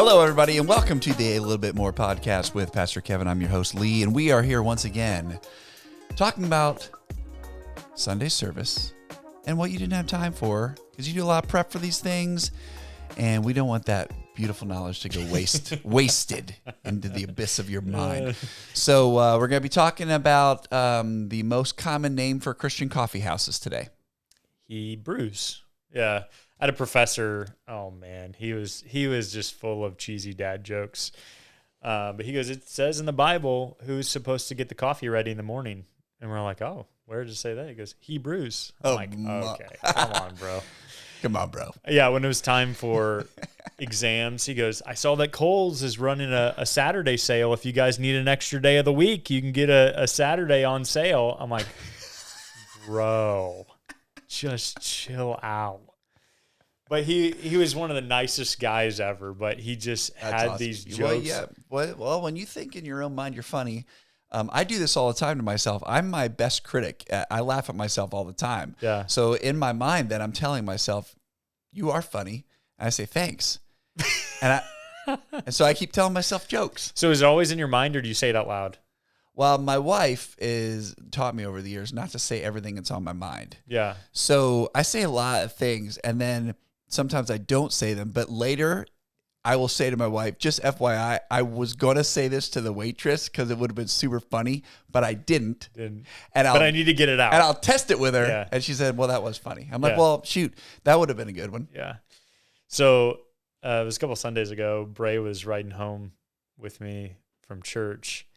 Hello, everybody, and welcome to the A Little Bit More podcast with Pastor Kevin. I'm your host, Lee, and we are here once again talking about Sunday service and what you didn't have time for, because you do a lot of prep for these things, and we don't want that beautiful knowledge to go wasted into the abyss of your mind. So we're going to be talking about the most common name for Christian coffee houses today. Hebrews. Yeah. I had a professor, oh man, he was just full of cheesy dad jokes. But he goes, it says in the Bible who's supposed to get the coffee ready in the morning. And we're like, oh, where does it say that? He goes, Hebrews. I'm like, okay, come on, bro. Come on, bro. Yeah, when it was time for exams, he goes, I saw that Kohl's is running a Saturday sale. If you guys need an extra day of the week, you can get a Saturday on sale. I'm like, bro, just chill out. But he was one of the nicest guys ever, but he just had awesome. These jokes. Well, yeah. Well, when you think in your own mind you're funny, I do this all the time to myself. I'm my best critic. I laugh at myself all the time. Yeah. So in my mind, then I'm telling myself, you are funny. And I say, thanks. and so I keep telling myself jokes. So is it always in your mind, or do you say it out loud? Well, my wife is taught me over the years not to say everything that's on my mind. Yeah. So I say a lot of things, and then sometimes I don't say them, but later I will say to my wife, just FYI, I was going to say this to the waitress because it would have been super funny, but I didn't. But I need to get it out. And I'll test it with her. Yeah. And she said, well, that was funny. I'm like, well, shoot, that would have been a good one. Yeah. So it was a couple Sundays ago. Bray was riding home with me from church,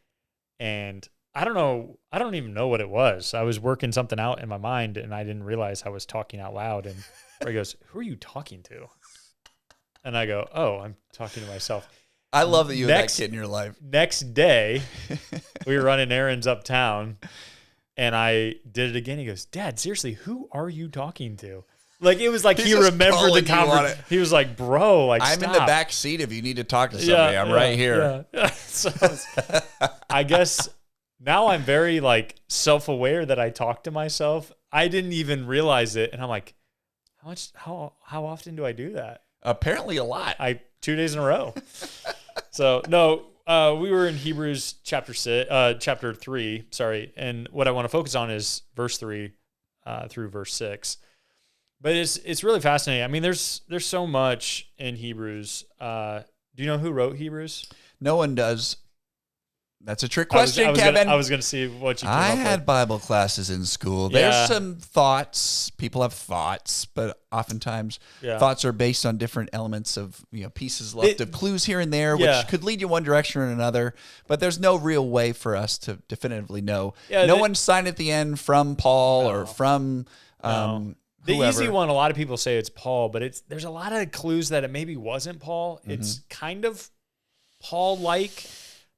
and I don't even know what it was. I was working something out in my mind, and I didn't realize I was talking out loud. And Bray goes, who are you talking to? And I go, oh, I'm talking to myself. I love that you have that kid in your life. Next day, we were running errands uptown, and I did it again. He goes, Dad, seriously, who are you talking to? Like, it was like he remembered the conversation. He was like, bro, like, I'm stop. in the back seat if you need to talk to somebody. I'm right here. Yeah. So I guess now I'm very, like, self-aware that I talk to myself. I didn't even realize it, and I'm like, how often do I do that? Apparently a lot. 2 days in a row. So no, we were in Hebrews chapter 3, and what I want to focus on is verse 3 through verse 6. But it's really fascinating. I mean, there's so much in Hebrews. Do you know who wrote Hebrews? No one does. That's a trick question, Kevin. I was going to see what you came I up had with. Bible classes in school. Yeah. There's some thoughts. People have thoughts, but oftentimes thoughts are based on different elements of, pieces left of clues here and there, which could lead you one direction or another. But there's no real way for us to definitively know. Yeah, no one signed at the end from Paul or from the whoever. Easy one, a lot of people say it's Paul, but there's a lot of clues that it maybe wasn't Paul. Mm-hmm. It's kind of Paul-like.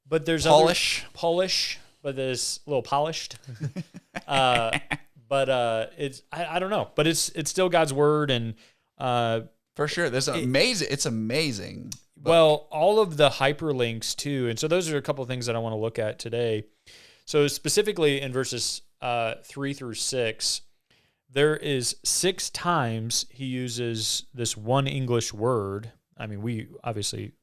But there's Polish, but there's a little polished. But it's I don't know. But it's still God's word, and for sure, amazing. It's amazing. Well, all of the hyperlinks too, and so those are a couple of things that I want to look at today. So specifically in verses 3 through 6, there is 6 times he uses this one English word. I mean, we obviously.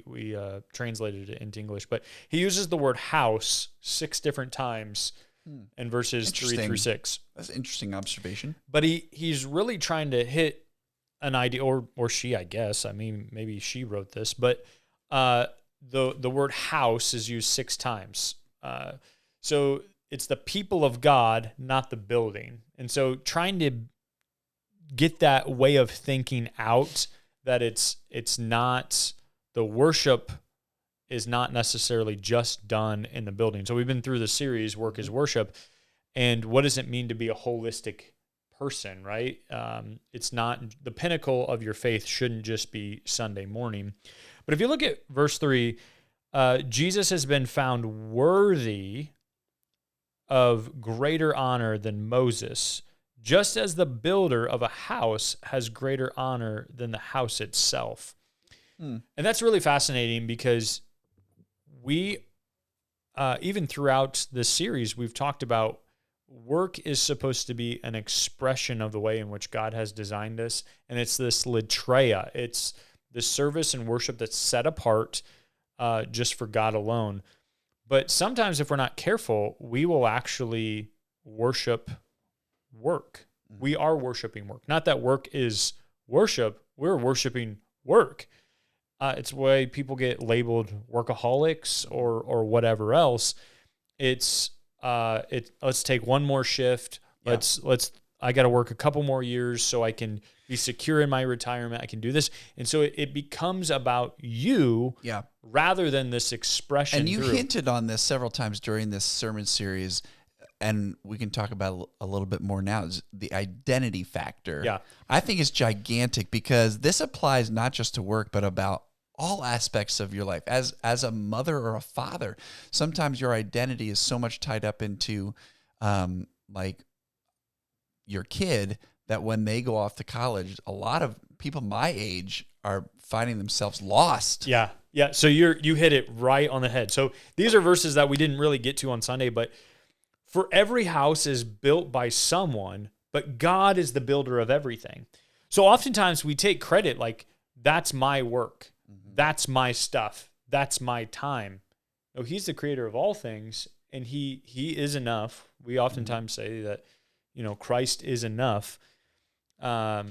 We translated it into English, but he uses the word house 6 different times in verses 3 through 6. That's an interesting observation. But he's really trying to hit an idea, or she, I guess. I mean, maybe she wrote this, but the word house is used 6 times. So it's the people of God, not the building. And so trying to get that way of thinking out, that it's not... The worship is not necessarily just done in the building. So we've been through the series, Work is Worship, and what does it mean to be a holistic person, right? It's not, the pinnacle of your faith shouldn't just be Sunday morning. But if you look at verse 3, Jesus has been found worthy of greater honor than Moses, just as the builder of a house has greater honor than the house itself. And that's really fascinating because we, even throughout this series, we've talked about work is supposed to be an expression of the way in which God has designed us. And it's this latreia. It's this service and worship that's set apart just for God alone. But sometimes if we're not careful, we will actually worship work. We are worshiping work. Not that work is worship. We're worshiping work. It's why people get labeled workaholics or whatever else. It's let's take one more shift. Yeah. I got to work a couple more years so I can be secure in my retirement. I can do this. And so it becomes about you rather than this expression. And you hinted on this several times during this sermon series, and we can talk about it a little bit more now, is the identity factor. Yeah. I think it's gigantic because this applies not just to work, but about all aspects of your life. As a mother or a father, sometimes your identity is so much tied up into like your kid that when they go off to college, a lot of people my age are finding themselves lost. Yeah. Yeah. So you hit it right on the head. So these are verses that we didn't really get to on Sunday, but for every house is built by someone, but God is the builder of everything. So oftentimes we take credit like, that's my work. That's my stuff. That's my time. No, he's the creator of all things, and he is enough. We oftentimes say that, Christ is enough. But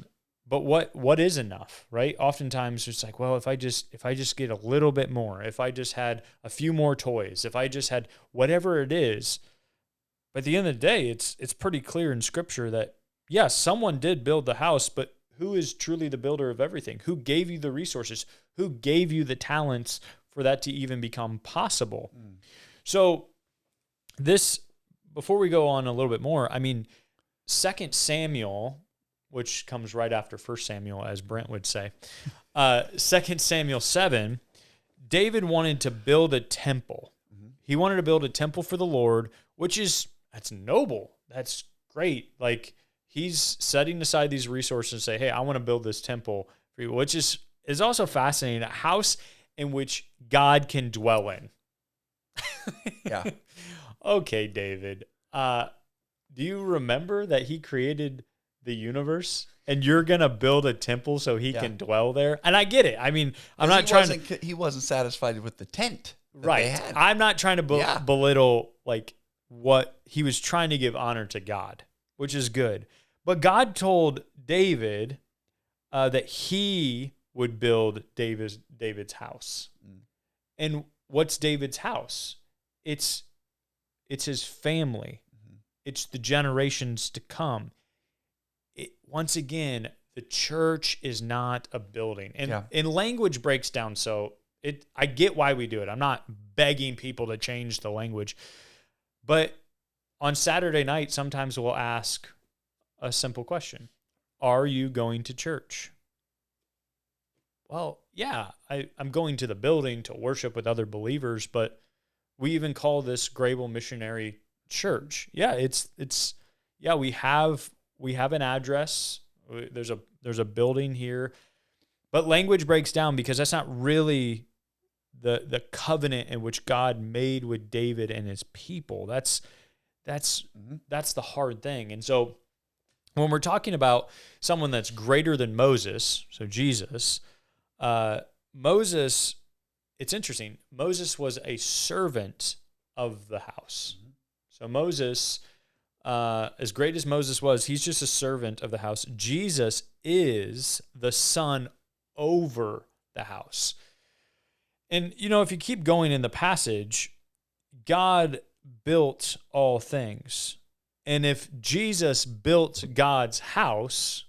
what is enough, right? Oftentimes it's like, well, if I just get a little bit more, if I just had a few more toys, if I just had whatever it is. But at the end of the day, it's pretty clear in Scripture that, yes, someone did build the house, but who is truly the builder of everything? Who gave you the resources? Who gave you the talents for that to even become possible? So this, before we go on a little bit more, 2 Samuel, which comes right after 1 Samuel, as Brent would say, 2 Samuel 7, David wanted to build a temple. He wanted to build a temple for the Lord, that's noble. That's great. Like, he's setting aside these resources and say, hey, I want to build this temple for you, which is also fascinating. A house in which God can dwell in. Yeah. Okay, David. Do you remember that he created the universe and you're going to build a temple so he can dwell there? And I get it. He wasn't satisfied with the tent. Right. I'm not trying to belittle like what he was trying to give honor to God, which is good. But God told David that he would build David's house. And what's David's house? It's his family. It's the generations to come. Once again, the church is not a building. And language breaks down. So I get why we do it. I'm not begging people to change the language. But on Saturday night, sometimes we'll ask a simple question. Are you going to church? Well, yeah, I'm going to the building to worship with other believers, but we even call this Grable Missionary Church. Yeah, we have an address. There's a building here. But language breaks down because that's not really the covenant in which God made with David and his people. That's the hard thing. And so when we're talking about someone that's greater than Moses, so Jesus, Moses, it's interesting. Moses was a servant of the house. So Moses, as great as Moses was, he's just a servant of the house. Jesus is the son over the house. And, if you keep going in the passage, God built all things. And if Jesus built God's house,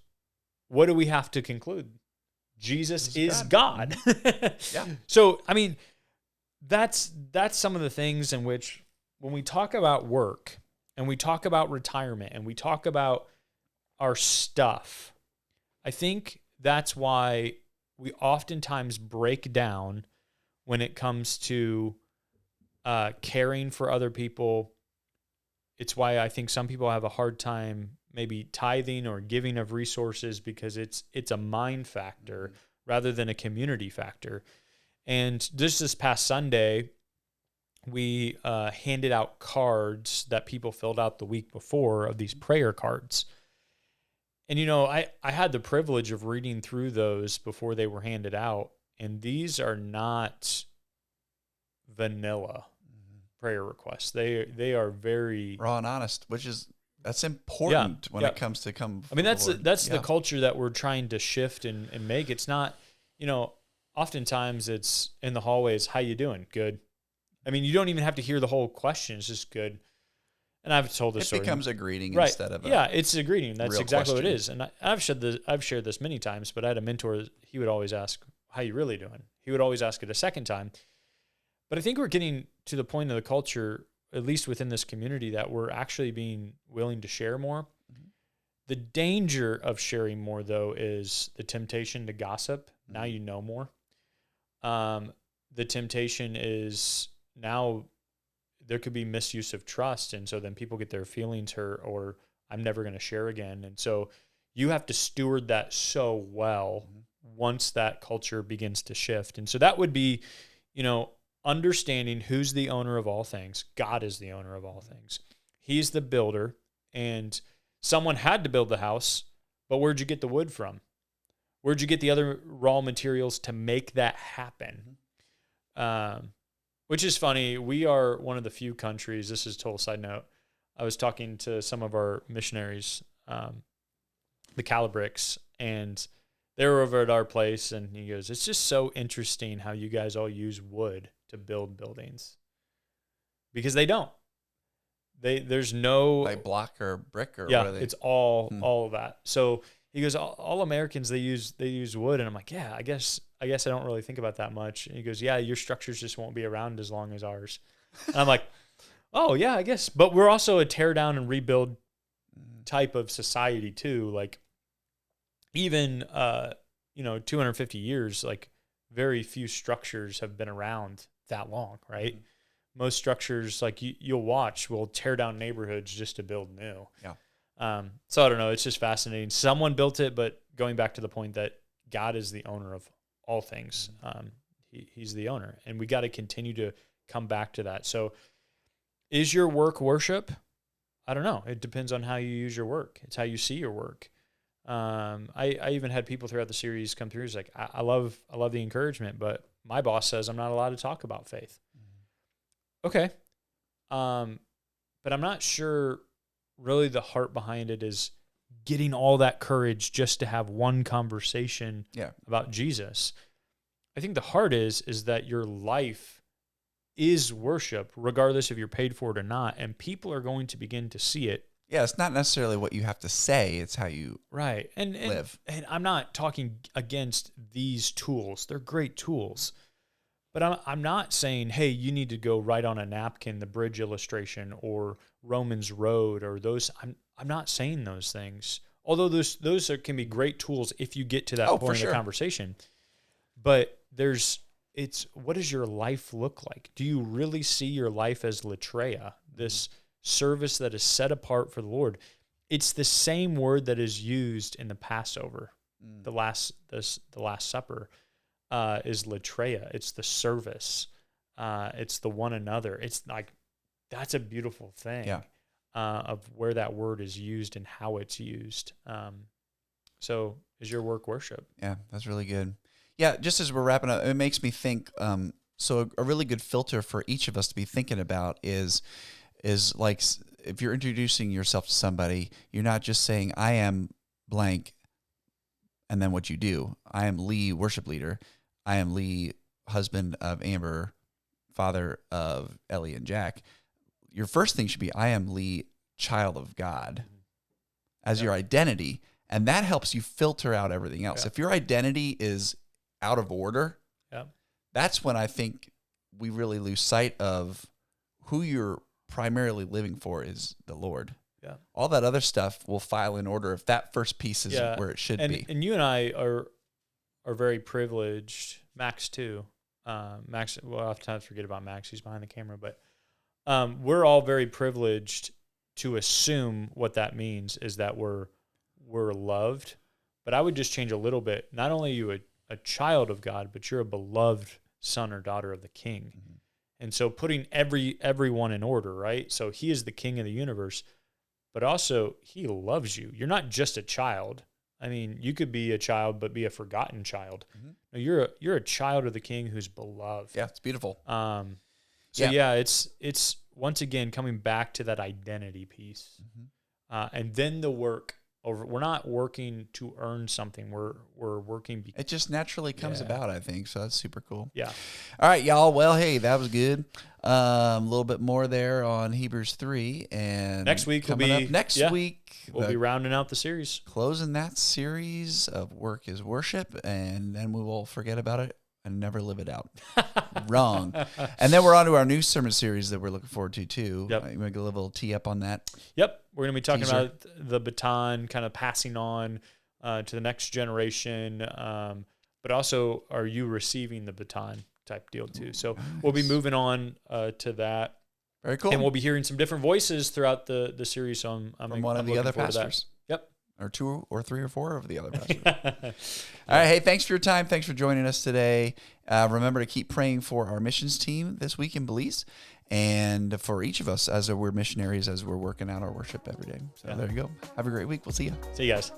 what do we have to conclude? Jesus is God. Yeah. So, that's some of the things in which when we talk about work and we talk about retirement and we talk about our stuff, I think that's why we oftentimes break down when it comes to caring for other people. It's why I think some people have a hard time maybe tithing or giving of resources because it's a mind factor rather than a community factor. And this past Sunday, we handed out cards that people filled out the week before of these prayer cards. And, you know, I had the privilege of reading through those before they were handed out, and these are not vanilla prayer requests. They are very raw and honest, that's important when it comes to come. I mean, that's the culture that we're trying to shift and make. It's not, you know, oftentimes it's in the hallways, how you doing? Good. I mean, you don't even have to hear the whole question. It's just good. And I've told this story. It becomes a greeting right. instead of it's a greeting. That's exactly what it is. And I've shared this many times, but I had a mentor. He would always ask, how you really doing? He would always ask it a second time. But I think we're getting to the point of the culture, at least within this community, that we're actually being willing to share more. Mm-hmm. The danger of sharing more, though, is the temptation to gossip. Mm-hmm. Now you know more. The temptation is now there could be misuse of trust, and so then people get their feelings hurt, or I'm never going to share again. And so you have to steward that so well once that culture begins to shift. And so that would be, you know, understanding who's the owner of all things. God is the owner of all things. He's the builder, and someone had to build the house, but where'd you get the wood from? Where'd you get the other raw materials to make that happen? Which is funny. We are one of the few countries, this is a total side note, I was talking to some of our missionaries, the Calabricks, and they were over at our place, and he goes, it's just so interesting how you guys all use wood to build buildings. Because they don't. There's no... Like block or brick or yeah, what are they? It's all of that. So he goes, all Americans, they use wood. And I'm like, yeah, I guess I don't really think about that much. And he goes, yeah, your structures just won't be around as long as ours. And I'm like, oh, yeah, I guess. But we're also a tear down and rebuild type of society, too. Like, even, 250 years, like, very few structures have been around that long, right? Mm-hmm. Most structures, like you'll watch, will tear down neighborhoods just to build new. Yeah. So I don't know. It's just fascinating. Someone built it, but going back to the point that God is the owner of all things. He's the owner, and we got to continue to come back to that. So is your work worship? I don't know. It depends on how you use your work. It's how you see your work. I even had people throughout the series come through. It's like, I love the encouragement, but my boss says I'm not allowed to talk about faith. Okay. But I'm not sure really the heart behind it is getting all that courage just to have one conversation about Jesus. I think the heart is that your life is worship, regardless if you're paid for it or not, and people are going to begin to see it. Yeah, it's not necessarily what you have to say, it's how you live. And I'm not talking against these tools. They're great tools. But I'm not saying, hey, you need to go write on a napkin the bridge illustration or Romans Road or those. I'm not saying those things. Although those can be great tools if you get to that point in the conversation. But what does your life look like? Do you really see your life as Latreia, this service that is set apart for the Lord? It's the same word that is used in the Passover, the Last Supper. Is Latreia. It's the service. It's the one another. It's like, that's a beautiful thing of where that word is used and how it's used. So is your work worship? Yeah, that's really good. Yeah, just as we're wrapping up, it makes me think, so a really good filter for each of us to be thinking about is like, if you're introducing yourself to somebody, you're not just saying, I am blank, and then what you do. I am Lee, worship leader. I am Lee, husband of Amber, father of Ellie and Jack. Your first thing should be, I am Lee, child of God, as your identity. And that helps you filter out everything else. If your identity is out of order, that's when I think we really lose sight of who you're primarily living for is the Lord. Yeah. All that other stuff will file in order if that first piece is where it should be. And you and I are very privileged. Max too. Max, well, I oftentimes forget about Max. He's behind the camera, but we're all very privileged to assume what that means is that we're loved. But I would just change a little bit. Not only are you a child of God, but you're a beloved son or daughter of the King. And so putting everyone in order, right? So he is the King of the universe. but also he loves you. You're not just a child. I mean, you could be a child, but be a forgotten child. Mm-hmm. No, you're a child of the King who's beloved. Yeah, it's beautiful. It's once again coming back to that identity piece, and then the work over. We're not working to earn something. We're working. It just naturally comes about, I think. So that's super cool. Yeah. All right, y'all. Well, hey, that was good. A little bit more there on Hebrews 3, and Next week will coming be up next week. We'll be rounding out the series, closing that series of Work is Worship, and then we will forget about it and never live it out. Wrong. And then we're on to our new sermon series that we're looking forward to too. Yep. You want to get a little tee up on that? Yep. We're going to be talking Teaser. about the baton kind of passing on to the next generation, but also are you receiving the baton type deal too. So we'll be moving on to that. Very cool. And we'll be hearing some different voices throughout the series. So I'm from one of the other pastors. Yep. Or 2 or 3 or 4 of the other pastors. All right. Hey, thanks for your time. Thanks for joining us today. Remember to keep praying for our missions team this week in Belize and for each of us as we're missionaries, as we're working out our worship every day. So there you go. Have a great week. We'll see you. See you guys.